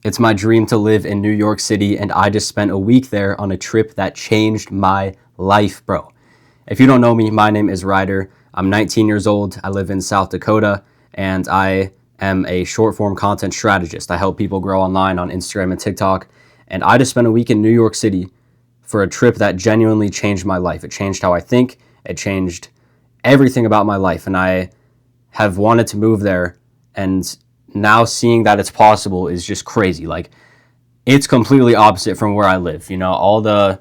It's my dream to live in New York City, and I just spent a week there on a trip that changed my life, bro. If you don't know me, my name is Ryder. I'm 19 years old. I live in South Dakota, and I am a short form content strategist. I help people grow online on Instagram and TikTok. And I just spent a week in New York City for a trip that genuinely changed my life. It changed how I think, it changed everything about my life. And I have wanted to move there, and now seeing that it's possible is just crazy. Like, it's completely opposite from where I live. All the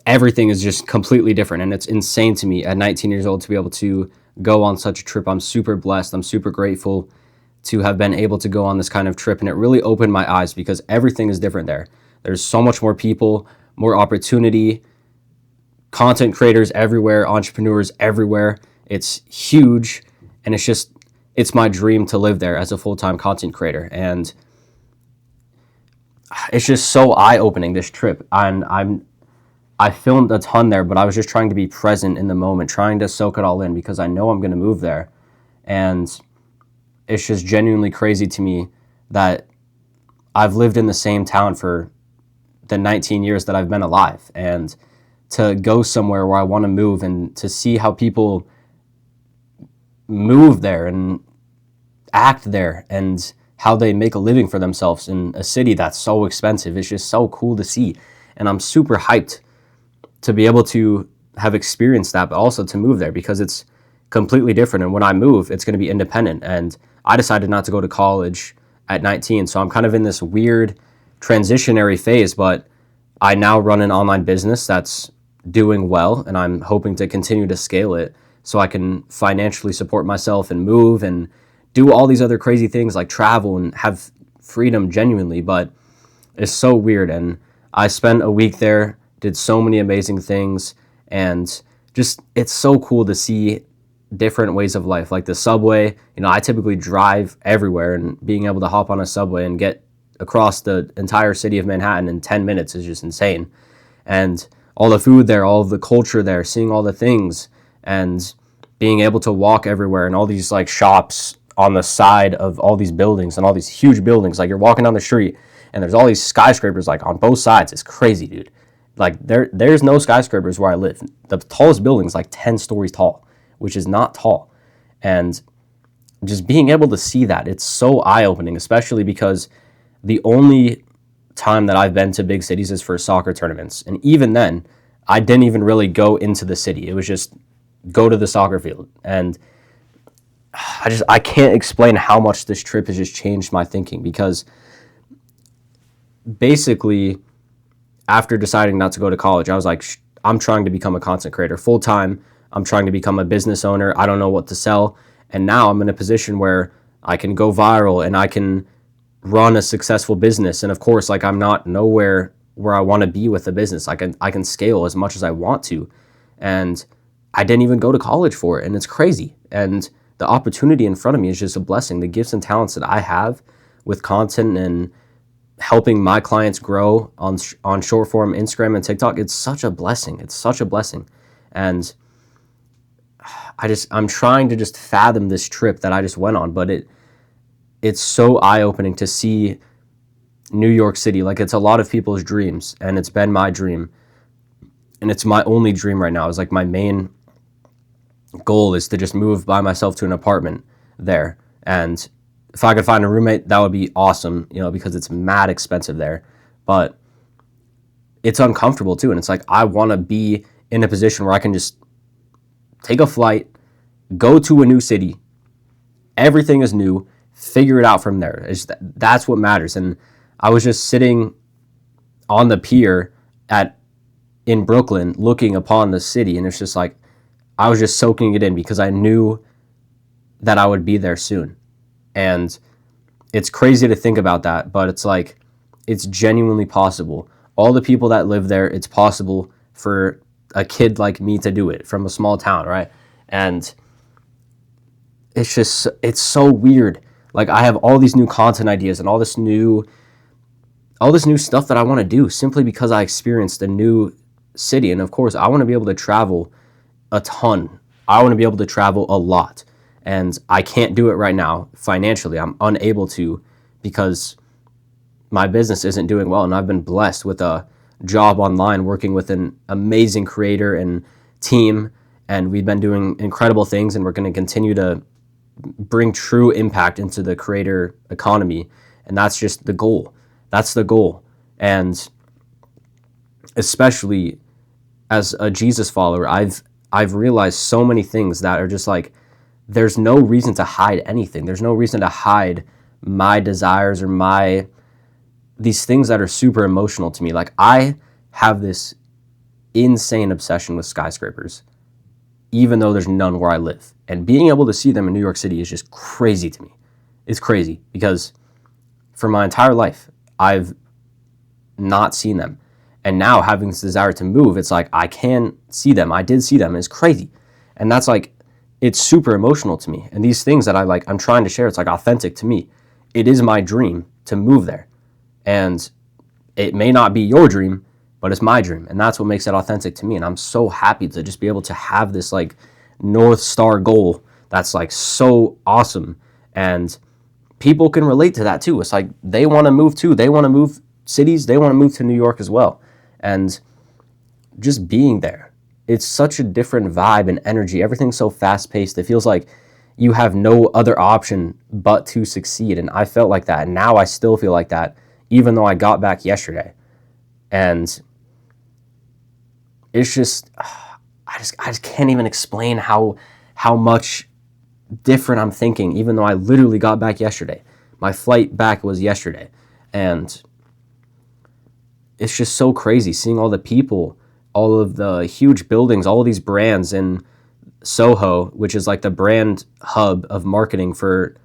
everything is just completely different, and it's insane to me at 19 years old to be able to go on such a trip. I'm super blessed. I'm super grateful to have been able to go on this kind of trip, and it really opened my eyes because everything is different there. There's so much more people, more opportunity, content creators everywhere, entrepreneurs everywhere. It's huge, and it's my dream to live there as a full-time content creator. And it's just so eye-opening, this trip. And I filmed a ton there, but I was just trying to be present in the moment, trying to soak it all in because I know I'm going to move there. And it's just genuinely crazy to me that I've lived in the same town for the 19 years that I've been alive. And to go somewhere where I want to move and to see how people move there and act there and how they make a living for themselves in a city that's so expensive. It's just so cool to see. And I'm super hyped to be able to have experienced that, but also to move there because it's completely different. And when I move, it's going to be independent. And I decided not to go to college at 19. So I'm kind of in this weird transitionary phase, but I now run an online business that's doing well, and I'm hoping to continue to scale it so I can financially support myself and move and do all these other crazy things like travel and have freedom genuinely. But it's so weird. And I spent a week there, did so many amazing things, and just it's so cool to see different ways of life, like the subway. I typically drive everywhere, and being able to hop on a subway and get across the entire city of Manhattan in 10 minutes is just insane. And all the food there, all of the culture there, seeing all the things, and being able to walk everywhere, and all these like shops on the side of all these buildings and all these huge buildings. Like, you're walking down the street and there's all these skyscrapers like on both sides. It's crazy, dude. Like, there's no skyscrapers where I live. The tallest building is like 10 stories tall, which is not tall. And just being able to see that, it's so eye-opening, especially because the only time that I've been to big cities is for soccer tournaments. And even then, I didn't even really go into the city. It was just go to the soccer field. And I can't explain how much this trip has just changed my thinking, because basically after deciding not to go to college, I was like, I'm trying to become a content creator full time. I'm trying to become a business owner. I don't know what to sell. And now I'm in a position where I can go viral and I can run a successful business. And of course, like, I'm not nowhere where I want to be with the business. I can scale as much as I want to. And I didn't even go to college for it. And it's crazy. And the opportunity in front of me is just a blessing. The gifts and talents that I have with content and helping my clients grow on short form Instagram and TikTok, it's such a blessing. It's such a blessing. And I'm trying to just fathom this trip that I just went on, but it's so eye-opening to see New York City. Like, it's a lot of people's dreams, and it's been my dream, and it's my only dream right now. It's like my main goal is to just move by myself to an apartment there. And if I could find a roommate, that would be awesome, because it's mad expensive there. But it's uncomfortable too. And it's like, I want to be in a position where I can just take a flight, go to a new city. Everything is new. Figure it out from there. That's what matters. And I was just sitting on the pier in Brooklyn looking upon the city, and it's just like, I was just soaking it in because I knew that I would be there soon. And it's crazy to think about that, but it's like, it's genuinely possible. All the people that live there, it's possible for a kid like me to do it from a small town, right? And it's so weird. Like, I have all these new content ideas and all this new stuff that I want to do simply because I experienced a new city. And of course, I want to be able to travel a ton. I want to be able to travel a lot. And I can't do it right now financially. I'm unable to, because my business isn't doing well, and I've been blessed with a job online working with an amazing creator and team, and we've been doing incredible things, and we're going to continue to bring true impact into the creator economy. And that's just the goal. That's the goal. And especially as a Jesus follower, I've realized so many things that are just like, there's no reason to hide anything. There's no reason to hide my desires or these things that are super emotional to me. Like, I have this insane obsession with skyscrapers, even though there's none where I live. And being able to see them in New York City is just crazy to me. It's crazy because for my entire life, I've not seen them. And now having this desire to move, it's like, I can see them. I did see them. It's crazy. And that's like, it's super emotional to me. And these things that I'm trying to share, it's like authentic to me. It is my dream to move there. And it may not be your dream, but it's my dream. And that's what makes it authentic to me. And I'm so happy to just be able to have this like North Star goal that's like so awesome. And people can relate to that too. It's like, they want to move too. They want to move cities. They want to move to New York as well. And just being there, it's such a different vibe and energy. Everything's so fast paced. It feels like you have no other option but to succeed. And I felt like that. And now I still feel like that, even though I got back yesterday. And it's just, I just can't even explain how much different I'm thinking, even though I literally got back yesterday. My flight back was yesterday. And it's just so crazy seeing all the people, all of the huge buildings, all of these brands in Soho, which is like the brand hub of marketing for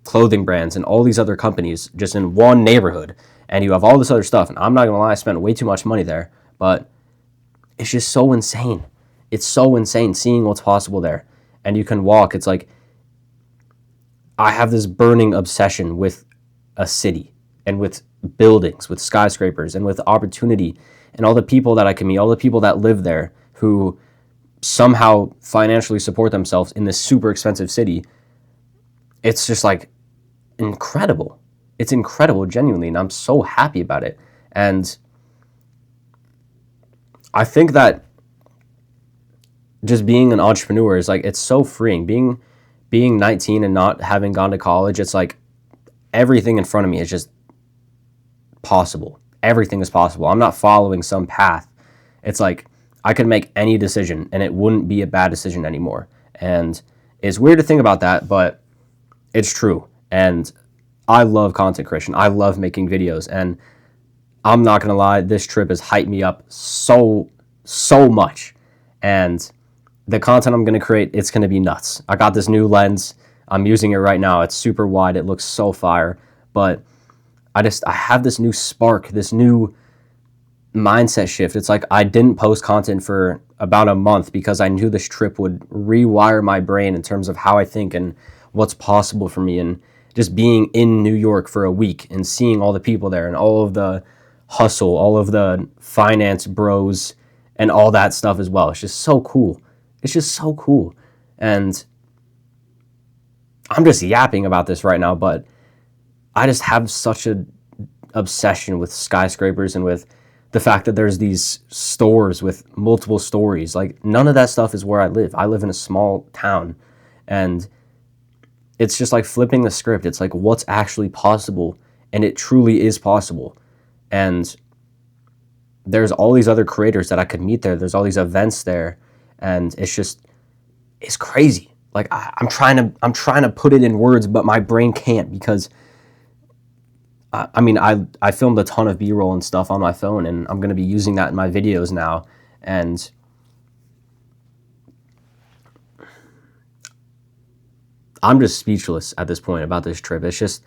clothing brands and all these other companies just in one neighborhood. And you have all this other stuff. And I'm not going to lie, I spent way too much money there. But it's just so insane. It's so insane seeing what's possible there. And you can walk. It's like, I have this burning obsession with a city and with buildings, with skyscrapers, and with opportunity, and all the people that I can meet, all the people that live there who somehow financially support themselves in this super expensive city. It's just like incredible. It's incredible, genuinely, and I'm so happy about it. And I think that just being an entrepreneur is like, it's so freeing. Being 19 and not having gone to college, it's like everything in front of me is just possible. Everything is possible. I'm not following some path. It's like I could make any decision and it wouldn't be a bad decision anymore. And it's weird to think about that, but it's true. And I love content creation. I love making videos. And I'm not going to lie, this trip has hyped me up so much. And the content I'm going to create, it's going to be nuts. I got this new lens. I'm using it right now. It's super wide. It looks so fire. But I have this new spark, this new mindset shift. It's like I didn't post content for about a month because I knew this trip would rewire my brain in terms of how I think and what's possible for me. And just being in New York for a week and seeing all the people there and all of the hustle, all of the finance bros and all that stuff as well. It's just so cool. It's just so cool. And I'm just yapping about this right now, but I just have such an obsession with skyscrapers and with the fact that there's these stores with multiple stories. Like, none of that stuff is where I live. I live in a small town, and it's just like flipping the script. It's like, what's actually possible? And it truly is possible. And there's all these other creators that I could meet there. There's all these events there, and it's crazy. Like, I'm trying to put it in words, but my brain can't, because I filmed a ton of B-roll and stuff on my phone, and I'm going to be using that in my videos now. And I'm just speechless at this point about this trip. It's just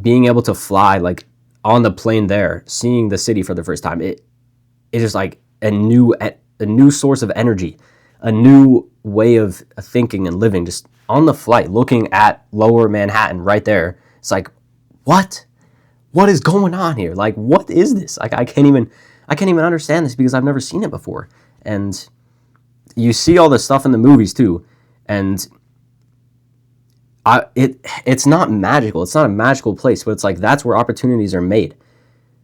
being able to fly, like, on the plane there, seeing the city for the first time. It's just like a new source of energy, a new way of thinking and living, just on the flight, looking at Lower Manhattan right there. It's like, what is going on here? Like, what is this? Like, I can't even understand this because I've never seen it before. And you see all this stuff in the movies too. And it's not magical. It's not a magical place, but it's like that's where opportunities are made.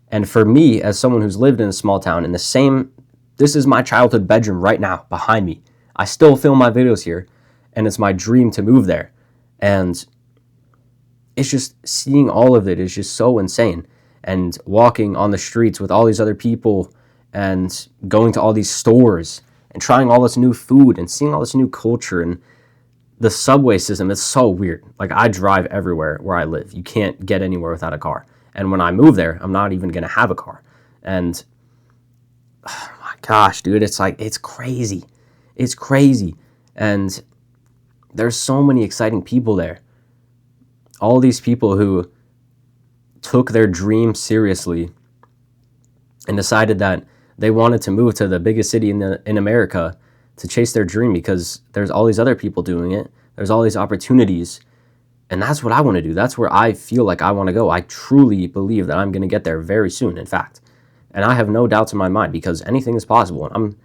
And for me, as someone who's lived in a small town, this is my childhood bedroom right now behind me. I still film my videos here, and it's my dream to move there. And it's just seeing all of it is just so insane. And walking on the streets with all these other people and going to all these stores and trying all this new food and seeing all this new culture and the subway system, it's so weird. Like, I drive everywhere where I live. You can't get anywhere without a car. And when I move there, I'm not even going to have a car. And oh my gosh, dude, it's like, it's crazy. It's crazy. And there's so many exciting people there. All these people who took their dream seriously and decided that they wanted to move to the biggest city in America to chase their dream because there's all these other people doing it. There's all these opportunities. And that's what I want to do. That's where I feel like I want to go. I truly believe that I'm going to get there very soon, in fact. And I have no doubts in my mind because anything is possible. And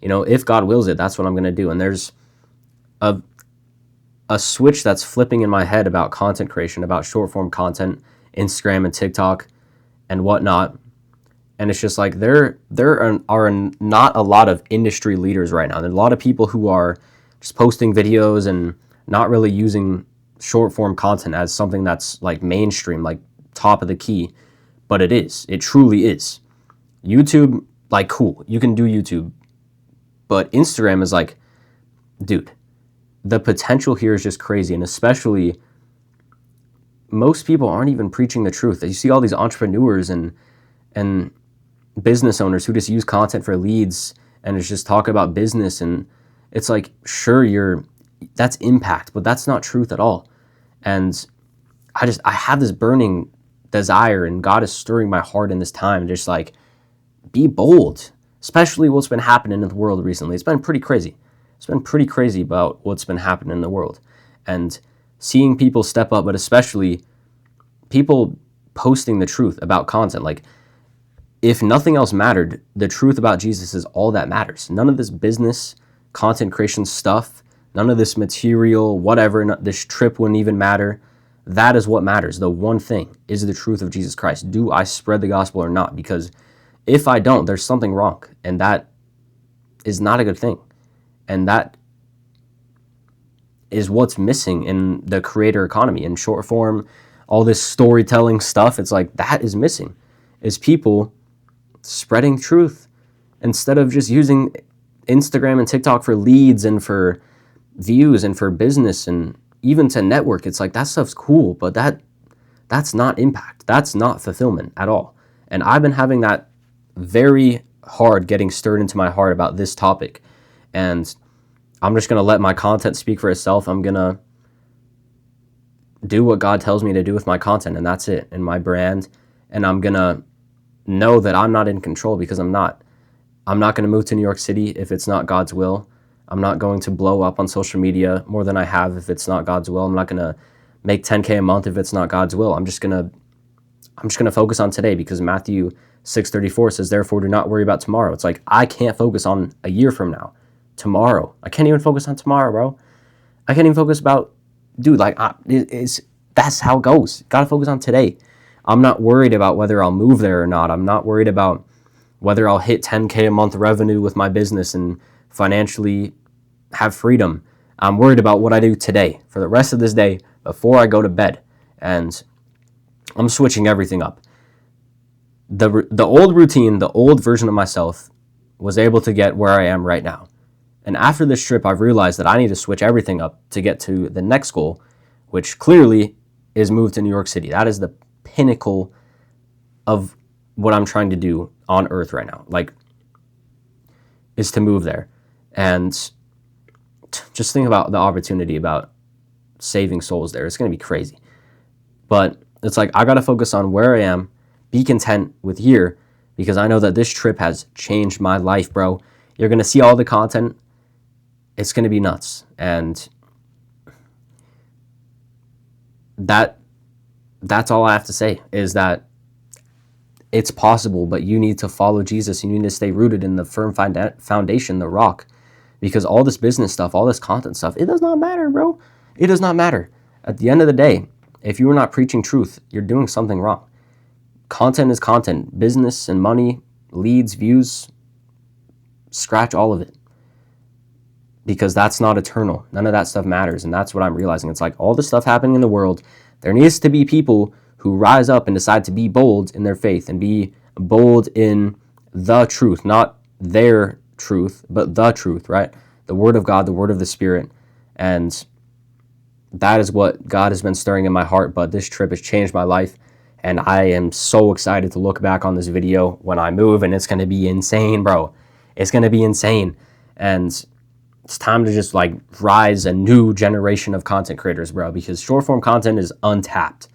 if God wills it, that's what I'm going to do. And there's a switch that's flipping in my head about content creation, about short form content, Instagram and TikTok and whatnot. And it's just like there are not a lot of industry leaders right now. There's a lot of people who are just posting videos and not really using short form content as something that's like mainstream, like top of the key. But it is. It truly is. YouTube, like, cool. You can do YouTube. But Instagram is like, dude, the potential here is just crazy. And especially, most people aren't even preaching the truth. You see all these entrepreneurs and business owners who just use content for leads and it's just talk about business, and it's like, sure, that's impact, but that's not truth at all. And I have this burning desire, and God is stirring my heart in this time, just like, be bold, especially what's been happening in the world recently. It's been pretty crazy. It's been pretty crazy about what's been happening in the world, and seeing people step up, but especially people posting the truth about content. Like, if nothing else mattered, the truth about Jesus is all that matters. None of this business, content creation stuff, none of this material, whatever, this trip wouldn't even matter. That is what matters. The one thing is the truth of Jesus Christ. Do I spread the gospel or not? Because if I don't, there's something wrong, and that is not a good thing. And that is what's missing in the creator economy, in short form, all this storytelling stuff. It's like, that is missing, is people spreading truth instead of just using Instagram and TikTok for leads and for views and for business and even to network. It's like, that stuff's cool, but that's not impact. That's not fulfillment at all. And I've been having that very hard getting stirred into my heart about this topic. And I'm just going to let my content speak for itself. I'm going to do what God tells me to do with my content, and that's it, and my brand. And I'm going to know that I'm not in control, because I'm not. I'm not going to move to New York City if it's not God's will. I'm not going to blow up on social media more than I have if it's not God's will. I'm not going to make 10K a month if it's not God's will. I'm just going to focus on today, because Matthew 6:34 says, "Therefore do not worry about tomorrow." It's like, I can't focus on a year from now, tomorrow. I can't even focus on tomorrow, bro. I can't even focus about, dude, like, that's how it goes. Gotta focus on today. I'm not worried about whether I'll move there or not. I'm not worried about whether I'll hit 10K a month revenue with my business and financially have freedom. I'm worried about what I do today, for the rest of this day, before I go to bed. And I'm switching everything up. The old routine, the old version of myself was able to get where I am right now. And after this trip, I've realized that I need to switch everything up to get to the next goal, which clearly is move to New York City. That is the pinnacle of what I'm trying to do on earth right now, like, is to move there. And just think about the opportunity about saving souls there. It's going to be crazy. But it's like, I got to focus on where I am, be content with here, because I know that this trip has changed my life, bro. You're going to see all the content. It's going to be nuts. And that's all I have to say, is that it's possible, but you need to follow Jesus. You need to stay rooted in the firm foundation, the rock, because all this business stuff, all this content stuff, it does not matter, bro. It does not matter. At the end of the day, if you are not preaching truth, you're doing something wrong. Content is content. Business and money, leads, views, scratch all of it. Because that's not eternal. None of that stuff matters. And that's what I'm realizing. It's like all the stuff happening in the world, there needs to be people who rise up and decide to be bold in their faith and be bold in the truth, not their truth, but the truth, right? The word of God, the word of the Spirit. And that is what God has been stirring in my heart. But this trip has changed my life. And I am so excited to look back on this video when I move. And it's going to be insane, bro. It's going to be insane. And it's time to just like rise a new generation of content creators, bro, because short form content is untapped.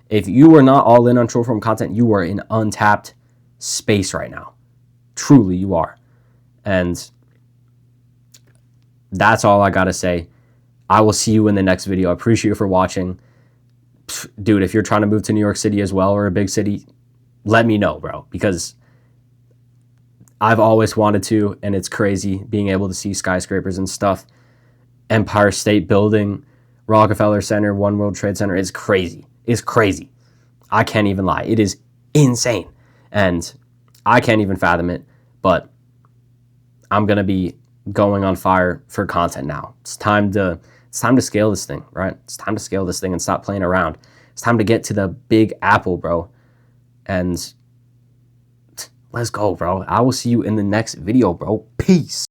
If you are not all in on short form content, you are in untapped space right now. Truly, you are. And that's all I got to say. I will see you in the next video. I appreciate you for watching. Dude, if you're trying to move to New York City as well or a big city, let me know, bro, because I've always wanted to, and it's crazy being able to see skyscrapers and stuff. Empire State Building, Rockefeller Center, One World Trade Center. It's crazy. It's crazy. I can't even lie. It is insane. And I can't even fathom it, but I'm going to be going on fire for content now. It's time to scale this thing, right? It's time to scale this thing and stop playing around. It's time to get to the big apple, bro. And let's go, bro. I will see you in the next video, bro. Peace.